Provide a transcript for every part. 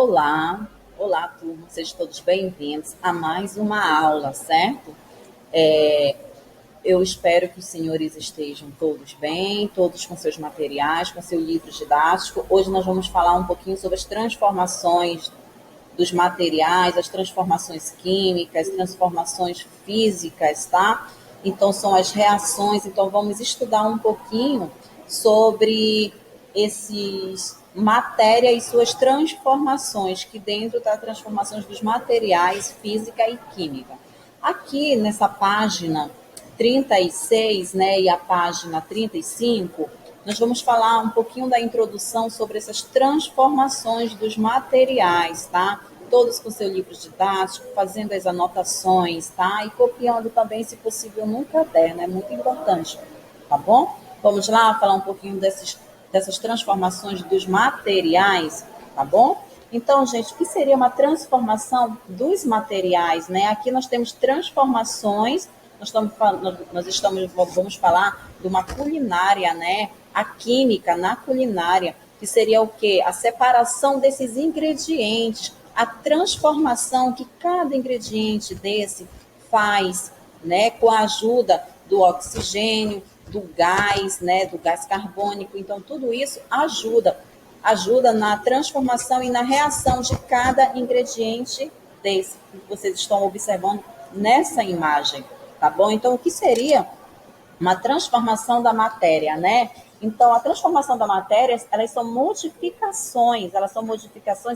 Olá, olá, turma, sejam todos bem-vindos a mais uma aula, certo? Eu espero que os senhores estejam todos bem, todos com seus materiais, com seu livro didático. Hoje nós vamos falar um pouquinho sobre as transformações dos materiais, as transformações químicas, transformações físicas, tá? Então, são as reações. Então, vamos estudar um pouquinho sobre esses matéria e suas transformações, que dentro das transformações dos materiais, física e química. Aqui nessa página 36, né, e a página 35, nós vamos falar um pouquinho da introdução sobre essas transformações dos materiais, tá? Todos com seu livro didático, fazendo as anotações, tá? E copiando também, se possível, no caderno, é muito importante, tá bom? Vamos lá falar um pouquinho dessas transformações dos materiais, tá bom? Então, gente, o que seria uma transformação dos materiais, né? Aqui nós temos transformações, vamos falar de uma culinária, né? A química na culinária, que seria o quê? A separação desses ingredientes, a transformação que cada ingrediente desse faz, né? Com a ajuda do oxigênio, do gás, né? Do gás carbônico. Então, tudo isso ajuda na transformação e na reação de cada ingrediente desse que vocês estão observando nessa imagem, tá bom? Então, o que seria uma transformação da matéria, né? Então, a transformação da matéria, elas são modificações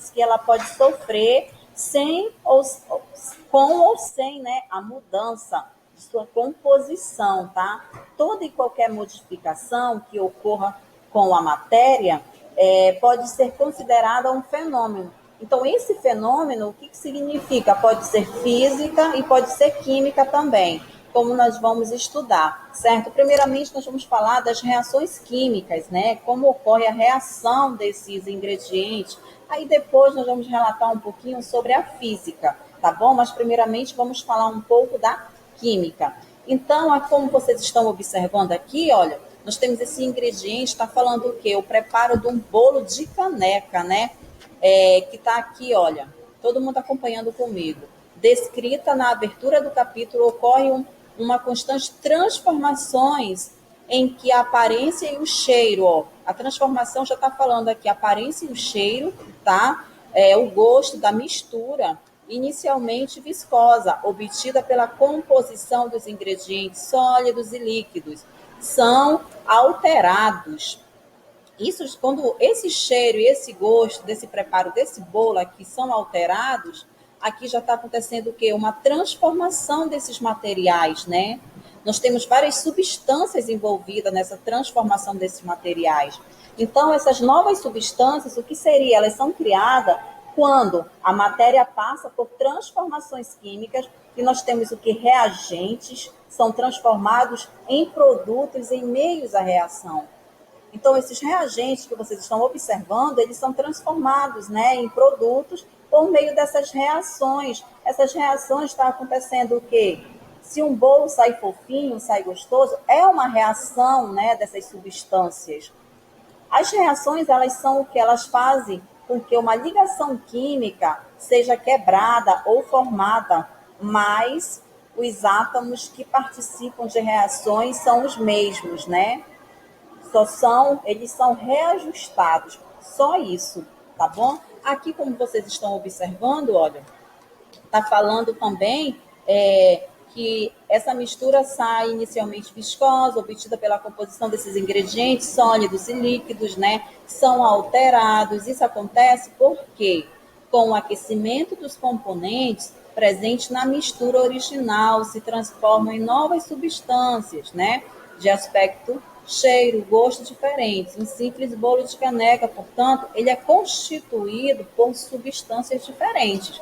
que ela pode sofrer sem ou com ou sem, né, a mudança de sua composição, tá? Toda e qualquer modificação que ocorra com a matéria pode ser considerada um fenômeno. Então, esse fenômeno, o que significa? Pode ser física e pode ser química também, como nós vamos estudar, certo? Primeiramente, nós vamos falar das reações químicas, né? Como ocorre a reação desses ingredientes. Aí depois nós vamos relatar um pouquinho sobre a física, tá bom? Mas primeiramente vamos falar um pouco da química. Então, como vocês estão observando aqui, olha, nós temos esse ingrediente, está falando o quê? O preparo de um bolo de caneca, né? Que está aqui, olha, todo mundo acompanhando comigo. Descrita na abertura do capítulo, ocorre uma constante transformações em que a aparência e o cheiro, ó, a transformação já está falando aqui, a aparência e o cheiro, tá? O gosto da mistura, inicialmente viscosa, obtida pela composição dos ingredientes sólidos e líquidos, são alterados. Isso, quando esse cheiro e esse gosto desse preparo desse bolo aqui são alterados, aqui já está acontecendo o quê? Uma transformação desses materiais, né? Nós temos várias substâncias envolvidas nessa transformação desses materiais. Então, essas novas substâncias, o que seria? Elas são criadas quando a matéria passa por transformações químicas, e nós temos o que? Reagentes, são transformados em produtos em meios à reação. Então, esses reagentes que vocês estão observando, eles são transformados, né, em produtos por meio dessas reações. Essas reações estão acontecendo o quê? Se um bolo sai fofinho, sai gostoso, é uma reação, né, dessas substâncias. As reações, elas são o que? Elas fazem com que uma ligação química seja quebrada ou formada, mas os átomos que participam de reações são os mesmos, né? Eles são reajustados, só isso, tá bom? Aqui, como vocês estão observando, olha, está falando também que essa mistura sai inicialmente viscosa, obtida pela composição desses ingredientes sólidos e líquidos, né? São alterados. Isso acontece porque, com o aquecimento dos componentes presentes na mistura original, se transformam em novas substâncias, né? De aspecto, cheiro, gosto diferentes. Um simples bolo de caneca, portanto, ele é constituído por substâncias diferentes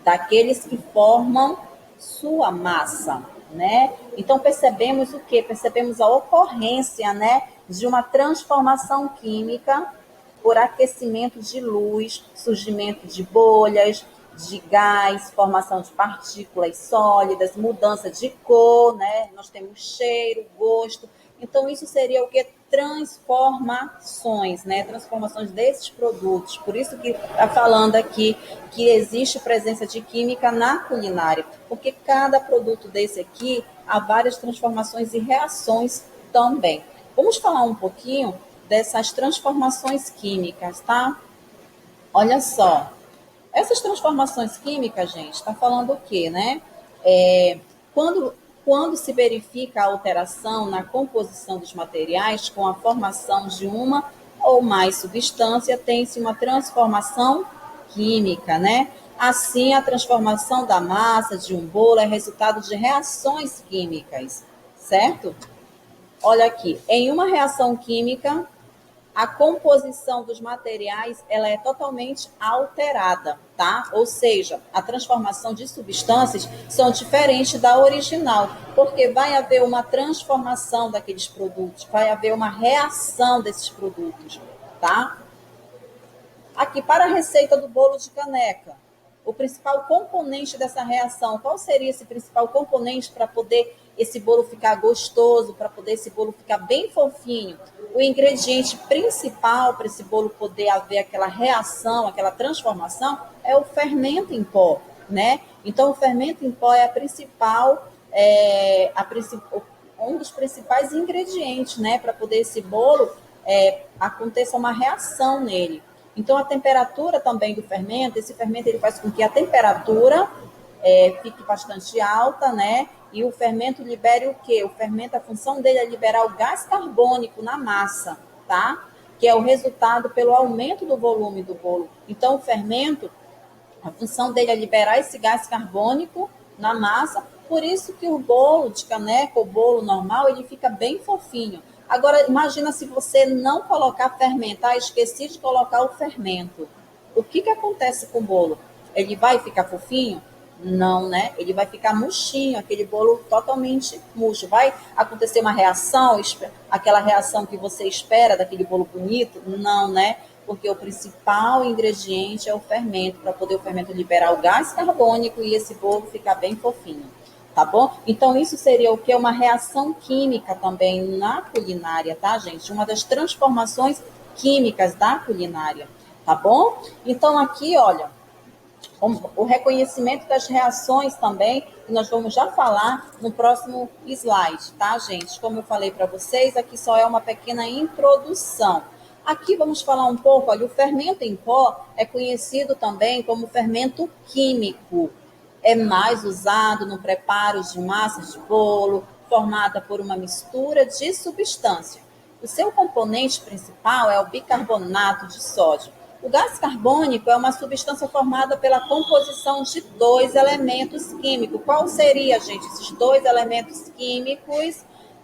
daqueles que formam sua massa, né? Então percebemos o quê? Percebemos a ocorrência, né, de uma transformação química por aquecimento de luz, surgimento de bolhas, de gás, formação de partículas sólidas, mudança de cor, né? Nós temos cheiro, gosto. Então, isso seria o que? Transformações, né? Transformações desses produtos. Por isso que está falando aqui que existe presença de química na culinária, porque cada produto desse aqui há várias transformações e reações também. Vamos falar um pouquinho dessas transformações químicas, tá? Olha só, essas transformações químicas, gente, está falando o quê, né? Quando, quando se verifica a alteração na composição dos materiais com a formação de uma ou mais substância, tem-se uma transformação química, né? Assim, a transformação da massa de um bolo é resultado de reações químicas, certo? Olha aqui, em uma reação química, a composição dos materiais ela é totalmente alterada, tá? Ou seja, a transformação de substâncias são diferentes da original, porque vai haver uma transformação daqueles produtos, vai haver uma reação desses produtos, tá? Aqui, para a receita do bolo de caneca, o principal componente dessa reação, qual seria esse principal componente para poder esse bolo ficar gostoso, para poder esse bolo ficar bem fofinho? O ingrediente principal para esse bolo poder haver aquela reação, aquela transformação, é o fermento em pó, né? Então, o fermento em pó é um dos principais ingredientes, né, para poder esse bolo aconteça uma reação nele. Então, a temperatura também do fermento, esse fermento ele faz com que a temperatura fique bastante alta, né? E o fermento libere o quê? O fermento, a função dele é liberar o gás carbônico na massa, tá? Que é o resultado pelo aumento do volume do bolo. Então, o fermento, a função dele é liberar esse gás carbônico na massa, por isso que o bolo de caneca, o bolo normal, ele fica bem fofinho. Agora, imagina se você não colocar fermento. Ah, esqueci de colocar o fermento. O que acontece com o bolo? Ele vai ficar fofinho? Não, né? Ele vai ficar murchinho, aquele bolo totalmente murcho. Vai acontecer uma reação, aquela reação que você espera daquele bolo bonito? Não, né? Porque o principal ingrediente é o fermento, para poder o fermento liberar o gás carbônico e esse bolo ficar bem fofinho, tá bom? Então, isso seria o que? Uma reação química também na culinária, tá, gente? Uma das transformações químicas da culinária, tá bom? Então, aqui, olha, o reconhecimento das reações também, que nós vamos já falar no próximo slide, tá, gente? Como eu falei para vocês, aqui só é uma pequena introdução. Aqui vamos falar um pouco, olha, o fermento em pó é conhecido também como fermento químico. É mais usado no preparo de massas de bolo, formada por uma mistura de substância. O seu componente principal é o bicarbonato de sódio. O gás carbônico é uma substância formada pela composição de dois elementos químicos. Qual seria, gente, esses dois elementos químicos?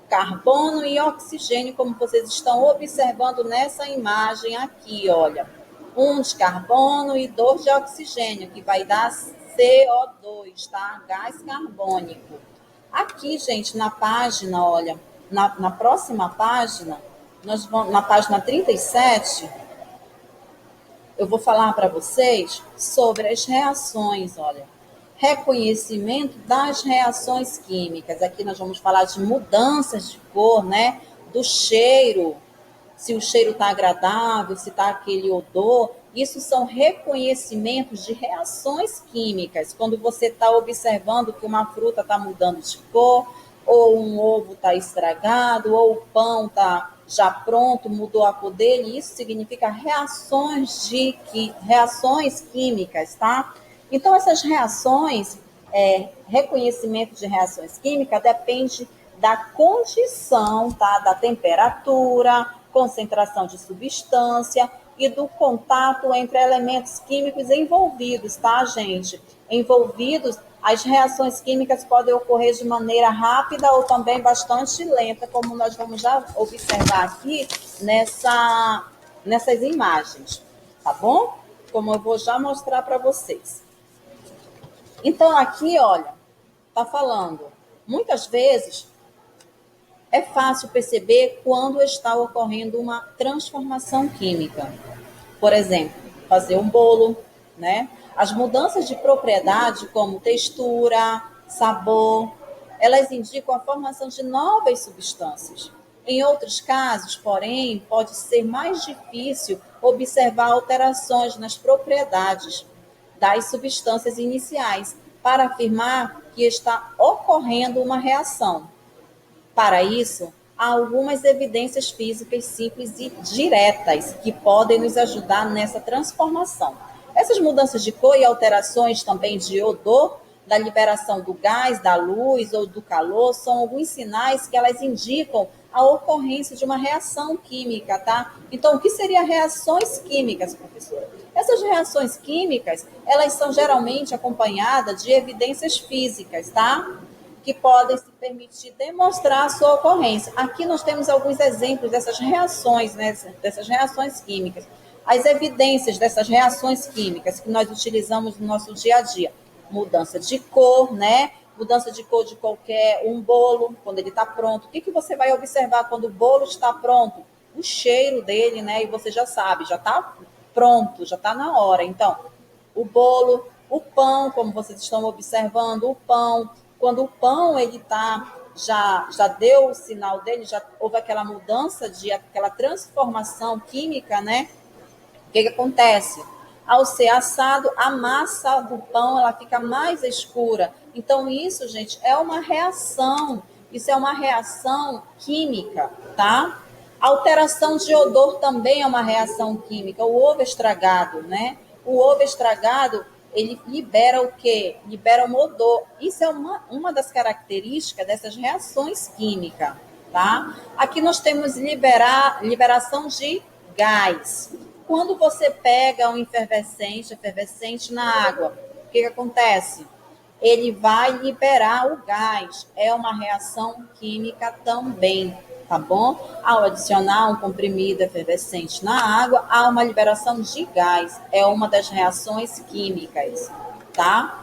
Carbono e oxigênio, como vocês estão observando nessa imagem aqui, olha. Um de carbono e dois de oxigênio, que vai dar CO2, tá? Gás carbônico. Aqui, gente, na página, olha, na próxima página, na página 37, eu vou falar para vocês sobre as reações, olha. Reconhecimento das reações químicas. Aqui nós vamos falar de mudanças de cor, né? Do cheiro, se o cheiro está agradável, se está aquele odor. Isso são reconhecimentos de reações químicas. Quando você está observando que uma fruta está mudando de cor, ou um ovo está estragado, ou o pão está já pronto, mudou a cor dele, isso significa reações químicas, tá? Então, essas reações, reconhecimento de reações químicas depende da condição, tá? Da temperatura, concentração de substância e do contato entre elementos químicos envolvidos, tá, gente? Envolvidos, as reações químicas podem ocorrer de maneira rápida ou também bastante lenta, como nós vamos já observar aqui nessas imagens, tá bom? Como eu vou já mostrar para vocês. Então, aqui, olha, tá falando, muitas vezes é fácil perceber quando está ocorrendo uma transformação química. Por exemplo, fazer um bolo, né? As mudanças de propriedade, como textura, sabor, elas indicam a formação de novas substâncias. Em outros casos, porém, pode ser mais difícil observar alterações nas propriedades das substâncias iniciais para afirmar que está ocorrendo uma reação. Para isso, há algumas evidências físicas simples e diretas que podem nos ajudar nessa transformação. Essas mudanças de cor e alterações também de odor, da liberação do gás, da luz ou do calor, são alguns sinais que elas indicam a ocorrência de uma reação química, tá? Então, o que seriam reações químicas, professora? Essas reações químicas, elas são geralmente acompanhadas de evidências físicas, tá? Que podem se permitir demonstrar a sua ocorrência. Aqui nós temos alguns exemplos dessas reações, né, dessas reações químicas. As evidências dessas reações químicas que nós utilizamos no nosso dia a dia. Mudança de cor, né? Mudança de cor de qualquer um bolo, quando ele está pronto. O que você vai observar quando o bolo está pronto? O cheiro dele, né? E você já sabe, já está pronto, já está na hora. Então, o bolo, o pão, como vocês estão observando, o pão, quando o pão ele tá já deu o sinal dele, já houve aquela mudança de aquela transformação química, né? O que acontece? Ao ser assado, a massa do pão ela fica mais escura. Então isso, gente, é uma reação. Isso é uma reação química, tá? Alteração de odor também é uma reação química. O ovo estragado, né? O ovo estragado, ele libera o quê? Libera um odor. Isso é uma das características dessas reações químicas, tá? Aqui nós temos liberação de gás. Quando você pega um efervescente na água, o que acontece? Ele vai liberar o gás. É uma reação química também, tá bom? Ao adicionar um comprimido efervescente na água, há uma liberação de gás. É uma das reações químicas, tá?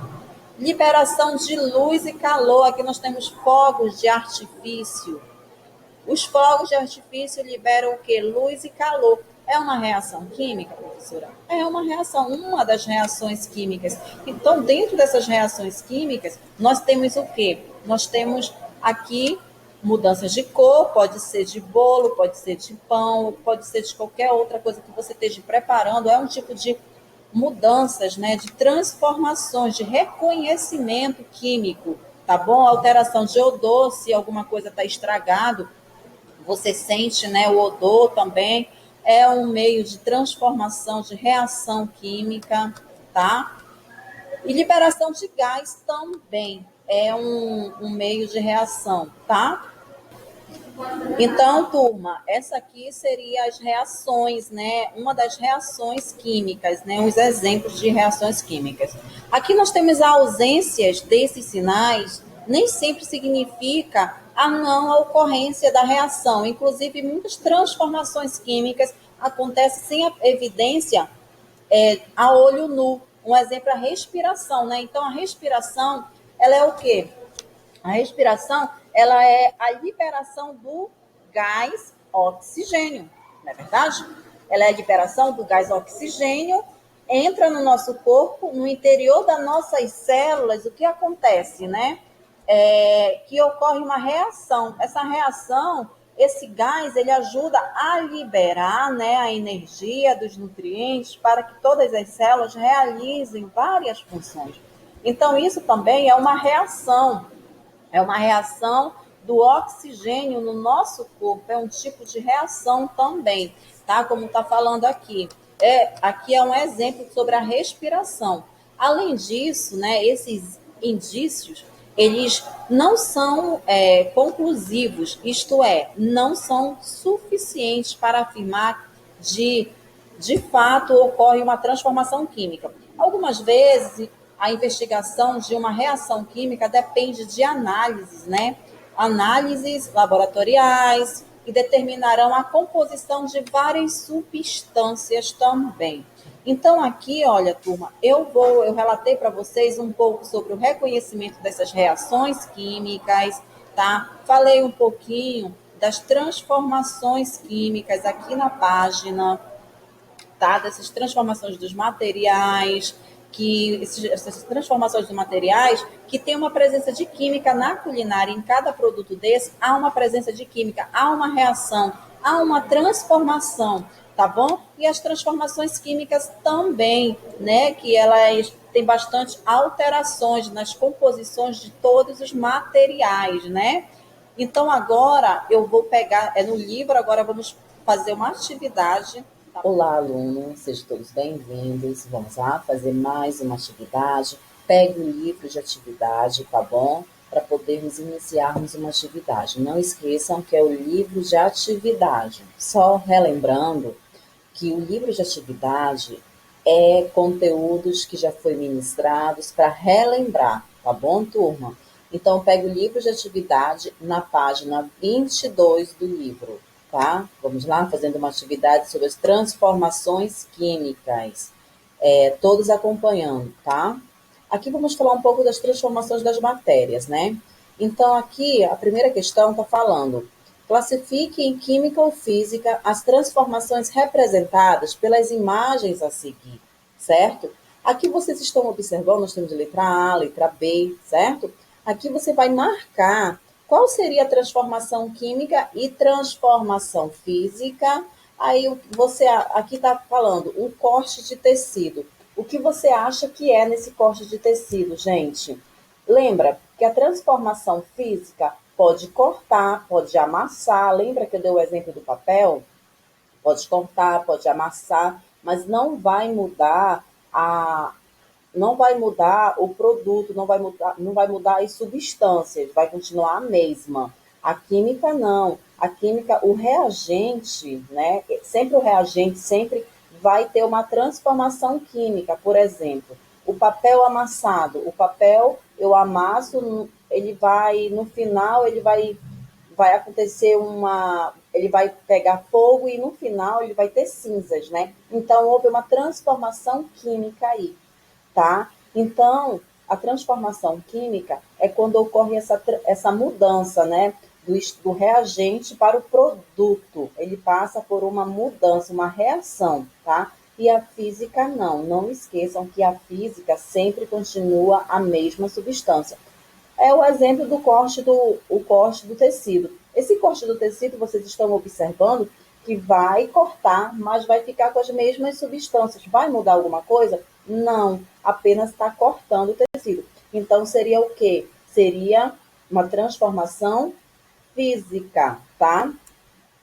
Liberação de luz e calor. Aqui nós temos fogos de artifício. Os fogos de artifício liberam o quê? Luz e calor. É uma reação química, professora? É uma das reações químicas. Então, dentro dessas reações químicas, nós temos o quê? Nós temos aqui mudanças de cor, pode ser de bolo, pode ser de pão, pode ser de qualquer outra coisa que você esteja preparando. É um tipo de mudanças, né, de transformações, de reconhecimento químico, tá bom? Alteração de odor, se alguma coisa está estragado, você sente, né, o odor também, é um meio de transformação, de reação química, tá? E liberação de gás também é um meio de reação, tá? Então, turma, essa aqui seria as reações, né? Uma das reações químicas, né? Os exemplos de reações químicas. Aqui nós temos a ausência desses sinais, nem sempre significa a não ocorrência da reação. Inclusive, muitas transformações químicas acontecem sem a evidência a olho nu. Um exemplo é a respiração, né? Então, a respiração, ela é o quê? A respiração, ela é a liberação do gás oxigênio, não é verdade? Ela é a liberação do gás oxigênio, entra no nosso corpo, no interior das nossas células, o que acontece, né? Que ocorre uma reação. Essa reação, esse gás, ele ajuda a liberar, né, a energia dos nutrientes para que todas as células realizem várias funções. Então, isso também é uma reação do oxigênio no nosso corpo, é um tipo de reação também, tá? Como está falando aqui. Aqui é um exemplo sobre a respiração. Além disso, né, esses indícios, eles não são conclusivos, isto é, não são suficientes para afirmar de fato ocorre uma transformação química. Algumas vezes a investigação de uma reação química depende de análises, né? Análises laboratoriais que determinarão a composição de várias substâncias também. Então aqui, olha, turma, eu relatei para vocês um pouco sobre o reconhecimento dessas reações químicas, tá? Falei um pouquinho das transformações químicas aqui na página, tá? Dessas transformações dos materiais, que essas transformações de materiais, que tem uma presença de química na culinária. Em cada produto desse, há uma presença de química, há uma reação, há uma transformação, tá bom? E as transformações químicas também, né? Que elas têm bastante alterações nas composições de todos os materiais, né? Então, agora eu vou pegar, no livro, agora vamos fazer uma atividade. Olá, aluno, sejam todos bem-vindos. Vamos lá fazer mais uma atividade. Pegue o livro de atividade, tá bom? Para podermos iniciarmos uma atividade. Não esqueçam que é o livro de atividade. Só relembrando que o livro de atividade é conteúdos que já foi ministrados para relembrar, tá bom, turma? Então, pegue o livro de atividade na página 22 do livro, tá? Vamos lá, fazendo uma atividade sobre as transformações químicas. Todos acompanhando, tá? Aqui vamos falar um pouco das transformações das matérias, né? Então, aqui, a primeira questão está falando: classifique em química ou física as transformações representadas pelas imagens a seguir, certo? Aqui vocês estão observando, nós temos letra A, letra B, certo? Aqui você vai marcar qual seria a transformação química e transformação física. Aí você aqui está falando um corte de tecido. O que você acha que é nesse corte de tecido, gente? Lembra que a transformação física pode cortar, pode amassar. Lembra que eu dei o exemplo do papel? Pode cortar, pode amassar, mas não vai mudar o produto, não vai mudar as substâncias, vai continuar a mesma. A química não. A química, o reagente, né? Sempre o reagente sempre vai ter uma transformação química. Por exemplo, o papel amassado. O papel eu amasso, ele vai, no final, vai acontecer ele vai pegar fogo e no final ele vai ter cinzas, né? Então houve uma transformação química aí, tá? Então, a transformação química é quando ocorre essa mudança, né? Do reagente para o produto. Ele passa por uma mudança, uma reação, tá? E a física não. Não esqueçam que a física sempre continua a mesma substância. É o exemplo do corte do tecido. Esse corte do tecido, vocês estão observando que vai cortar, mas vai ficar com as mesmas substâncias. Vai mudar alguma coisa? Não, apenas está cortando o tecido. Então, seria o quê? Seria uma transformação física, tá?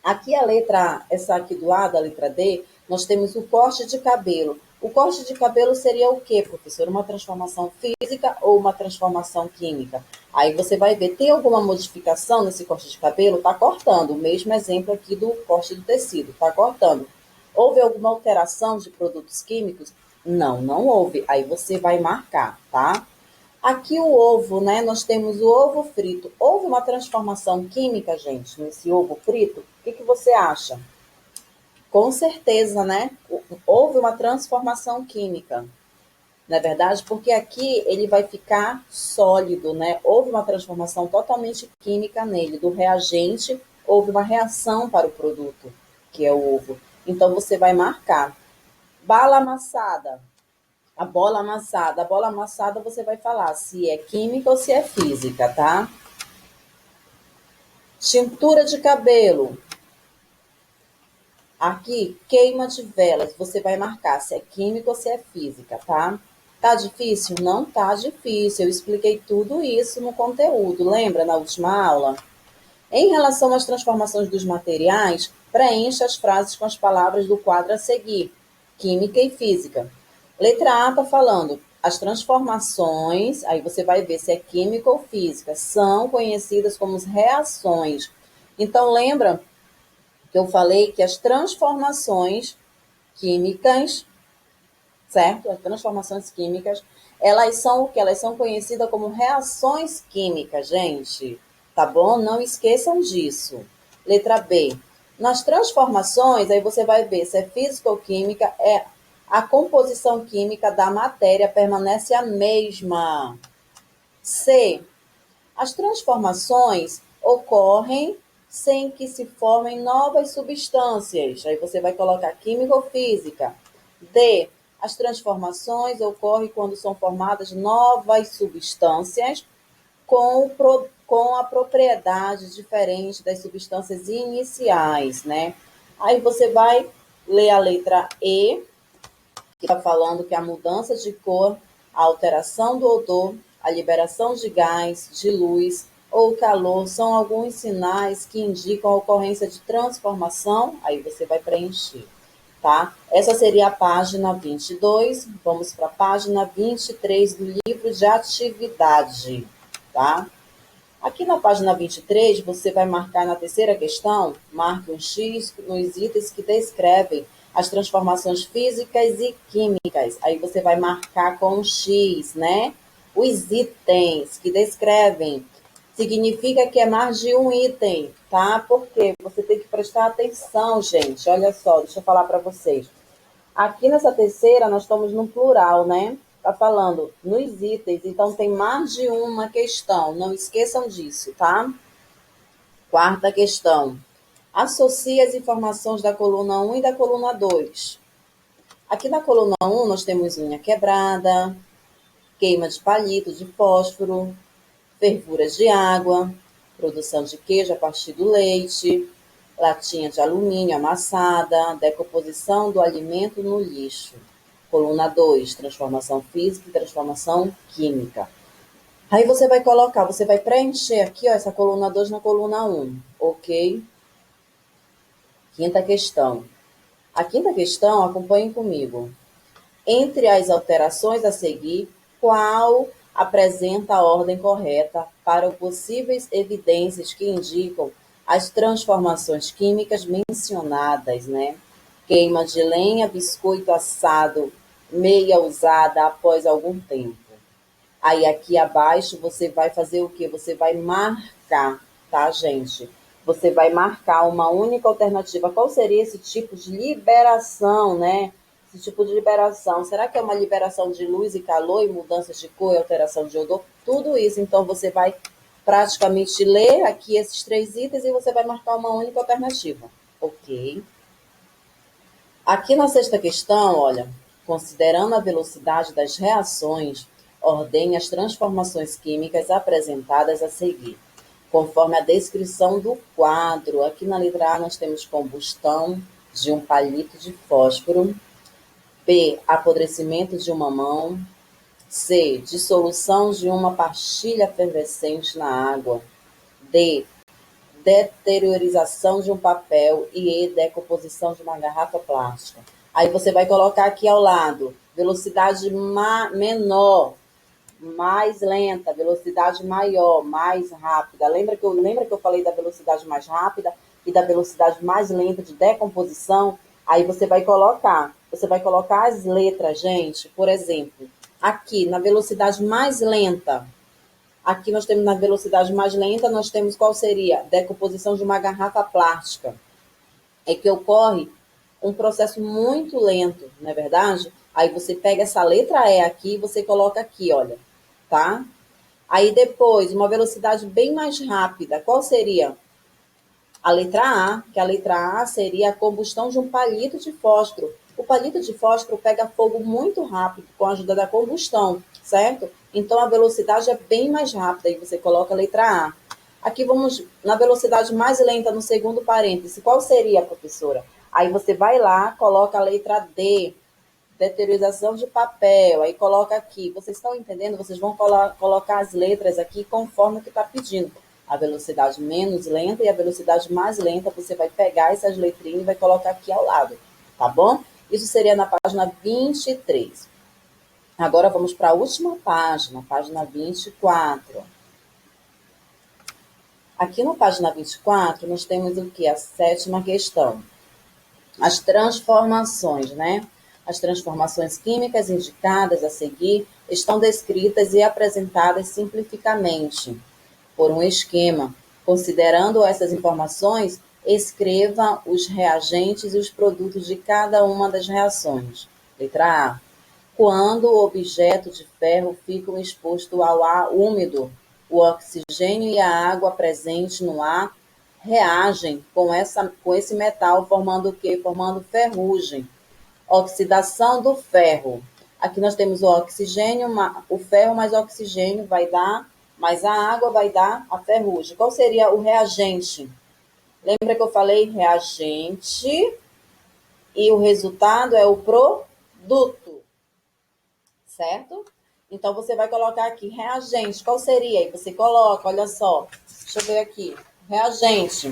Aqui a letra, essa aqui do lado, a letra D, nós temos o corte de cabelo. O corte de cabelo seria o quê, professor? Uma transformação física ou uma transformação química? Aí você vai ver, tem alguma modificação nesse corte de cabelo? Está cortando. O mesmo exemplo aqui do corte do tecido, está cortando. Houve alguma alteração de produtos químicos? Não, não houve. Aí você vai marcar, tá? Aqui o ovo, né? Nós temos o ovo frito. Houve uma transformação química, gente, nesse ovo frito? O que você acha? Com certeza, né? Houve uma transformação química, não é verdade? Porque aqui ele vai ficar sólido, né? Houve uma transformação totalmente química nele. Do reagente, houve uma reação para o produto, que é o ovo. Então você vai marcar. Bala amassada. A bola amassada. A bola amassada você vai falar se é química ou se é física, tá? Tintura de cabelo. Aqui, queima de velas. Você vai marcar se é química ou se é física, tá? Tá difícil? Não tá difícil. Eu expliquei tudo isso no conteúdo. Lembra na última aula? Em relação às transformações dos materiais, preencha as frases com as palavras do quadro a seguir. Química e física. Letra A está falando, as transformações, aí você vai ver se é química ou física, são conhecidas como reações. Então, lembra que eu falei que as transformações químicas, certo? As transformações químicas, elas são o que? Elas são conhecidas como reações químicas, gente. Tá bom? Não esqueçam disso. Letra B. Nas transformações, aí você vai ver se é física ou química, a composição química da matéria permanece a mesma. C. As transformações ocorrem sem que se formem novas substâncias. Aí você vai colocar química ou física. D. As transformações ocorrem quando são formadas novas substâncias com a propriedade diferente das substâncias iniciais, né? Aí você vai ler a letra E, que está falando que a mudança de cor, a alteração do odor, a liberação de gás, de luz ou calor são alguns sinais que indicam a ocorrência de transformação. Aí você vai preencher, tá? Essa seria a página 22. Vamos para a página 23 do livro de atividade, tá? Aqui na página 23, você vai marcar na terceira questão, marque um X nos itens que descrevem as transformações físicas e químicas. Aí você vai marcar com um X, né? Os itens que descrevem. Significa que é mais de um item, tá? Porque você tem que prestar atenção, gente. Olha só, deixa eu falar para vocês. Aqui nessa terceira, nós estamos no plural, né? Tá falando nos itens, então tem mais de uma questão. Não esqueçam disso, tá? Quarta questão. Associe as informações da coluna 1 e da coluna 2. Aqui na coluna 1, nós temos unha quebrada, queima de palito de fósforo, fervuras de água, produção de queijo a partir do leite, latinha de alumínio amassada, decomposição do alimento no lixo. Coluna 2, transformação física e transformação química. Aí você vai colocar, você vai preencher aqui, ó, essa coluna 2 na coluna 1, ok? Quinta questão. A quinta questão, acompanhem comigo. Entre as alterações a seguir, qual apresenta a ordem correta para possíveis evidências que indicam as transformações químicas mencionadas, né? Queima de lenha, biscoito assado, meia usada após algum tempo. Aí aqui abaixo você vai fazer o quê? Você vai marcar, tá, gente? Você vai marcar uma única alternativa. Qual seria esse tipo de liberação, né? Esse tipo de liberação. Será que é uma liberação de luz e calor e mudanças de cor e alteração de odor? Tudo isso. Então você vai praticamente ler aqui esses três itens e você vai marcar uma única alternativa. Ok? Aqui na sexta questão, olha, considerando a velocidade das reações, ordene as transformações químicas apresentadas a seguir, conforme a descrição do quadro. Aqui na letra A nós temos combustão de um palito de fósforo, B, apodrecimento de uma mão, C, dissolução de uma pastilha efervescente na água, D, deteriorização de um papel e decomposição de uma garrafa plástica. Aí você vai colocar aqui ao lado, velocidade menor, mais lenta, velocidade maior, mais rápida. Lembra que eu falei da velocidade mais rápida e da velocidade mais lenta de decomposição? Aí você vai colocar as letras, gente. Por exemplo, aqui na velocidade mais lenta, aqui nós temos na velocidade mais lenta, nós temos qual seria? Decomposição de uma garrafa plástica. É que ocorre um processo muito lento, não é verdade? Aí você pega essa letra E aqui e você coloca aqui, olha, tá? Aí depois, uma velocidade bem mais rápida, qual seria? A letra A, que a letra A seria a combustão de um palito de fósforo. O palito de fósforo pega fogo muito rápido com a ajuda da combustão, certo? Então a velocidade é bem mais rápida e você coloca a letra A. Aqui vamos na velocidade mais lenta no segundo parêntese. Qual seria, professora? Aí você vai lá, coloca a letra D, deteriorização de papel, aí coloca aqui. Vocês estão entendendo? Vocês vão colocar as letras aqui conforme o que está pedindo. A velocidade menos lenta e a velocidade mais lenta, você vai pegar essas letrinhas e vai colocar aqui ao lado, tá bom? Isso seria na página 23. Agora vamos para a última página, página 24. Aqui na página 24, nós temos o que? A sétima questão. As transformações, né? As transformações químicas indicadas a seguir estão descritas e apresentadas simplificamente por um esquema. Considerando essas informações, escreva os reagentes e os produtos de cada uma das reações. Letra A. Quando o objeto de ferro fica exposto ao ar úmido, o oxigênio e a água presente no ar reagem com esse metal, formando o quê? Formando ferrugem. Oxidação do ferro. Aqui nós temos o oxigênio, o ferro mais o oxigênio vai dar, mais a água vai dar a ferrugem. Qual seria o reagente? Lembra que eu falei reagente e o resultado é o produto, certo? Então, você vai colocar aqui reagente. Qual seria? Aí você coloca, olha só. Deixa eu ver aqui. Reagente.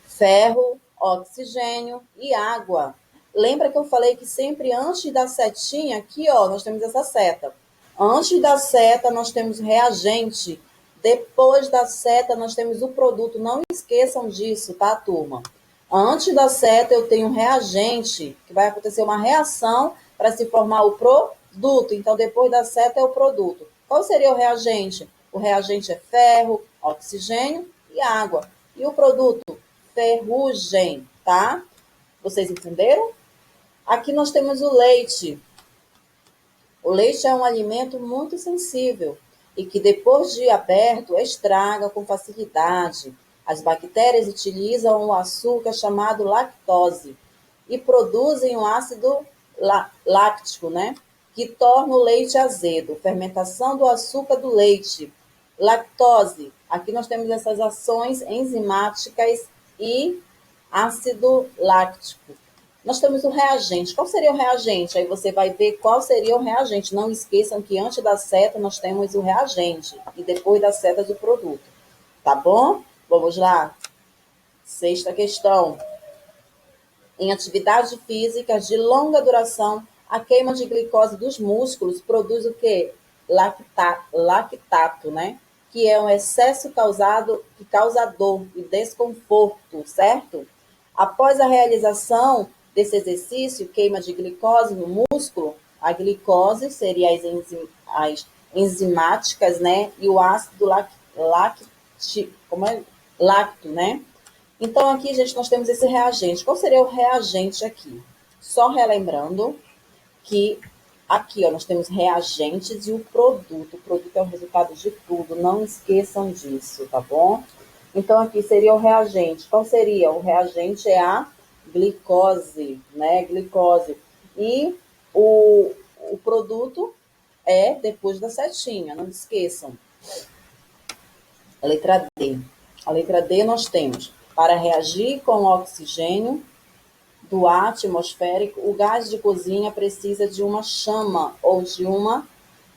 Ferro, oxigênio e água. Lembra que eu falei que sempre antes da setinha, aqui, ó, nós temos essa seta. Antes da seta, nós temos reagente. Depois da seta, nós temos o produto. Não esqueçam disso, tá, turma? Antes da seta, eu tenho reagente, que vai acontecer uma reação para se formar o produto. Então, depois da seta é o produto. Qual seria o reagente? O reagente é ferro, oxigênio e água. E o produto? Ferrugem, tá? Vocês entenderam? Aqui nós temos o leite. O leite é um alimento muito sensível e que depois de aberto estraga com facilidade. As bactérias utilizam o açúcar chamado lactose e produzem um ácido láctico, né? Que torna o leite azedo. Fermentação do açúcar do leite. Lactose. Aqui nós temos essas ações enzimáticas e ácido láctico. Nós temos o reagente. Qual seria o reagente? Aí você vai ver qual seria o reagente. Não esqueçam que antes da seta nós temos o reagente e depois da seta do produto. Tá bom? Vamos lá. Sexta questão. Em atividades físicas de longa duração, a queima de glicose dos músculos produz o quê? Lactato, né? Que é um excesso que causa dor e desconforto, certo? Após a realização desse exercício, queima de glicose no músculo, a glicose seria as enzimáticas, né? E o ácido lacto, né? Então, aqui, gente, nós temos esse reagente. Qual seria o reagente aqui? Só relembrando que aqui, ó, nós temos reagentes e o produto. O produto é o resultado de tudo. Não esqueçam disso, tá bom? Então, aqui seria o reagente. Qual seria? O reagente é a glicose, né? Glicose. E o produto é depois da setinha, não esqueçam. A letra D. A letra D nós temos, para reagir com o oxigênio do ar atmosférico, o gás de cozinha precisa de uma chama ou de uma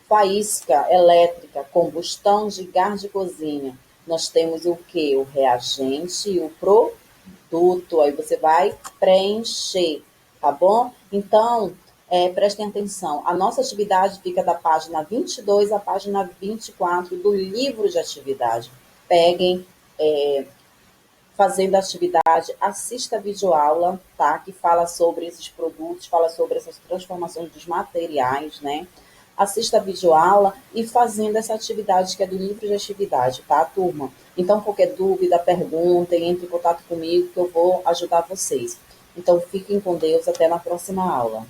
faísca elétrica, combustão de gás de cozinha. Nós temos o que? O reagente e o produto. Aí você vai preencher, tá bom? Então, prestem atenção. A nossa atividade fica da página 22 à página 24 do livro de atividade. Peguem, fazendo a atividade, assista a videoaula, tá? Que fala sobre esses produtos, fala sobre essas transformações dos materiais, né? Assista a videoaula e fazendo essa atividade que é do livro de atividade, tá, turma? Então, qualquer dúvida, perguntem, entre em contato comigo que eu vou ajudar vocês. Então, fiquem com Deus, até na próxima aula.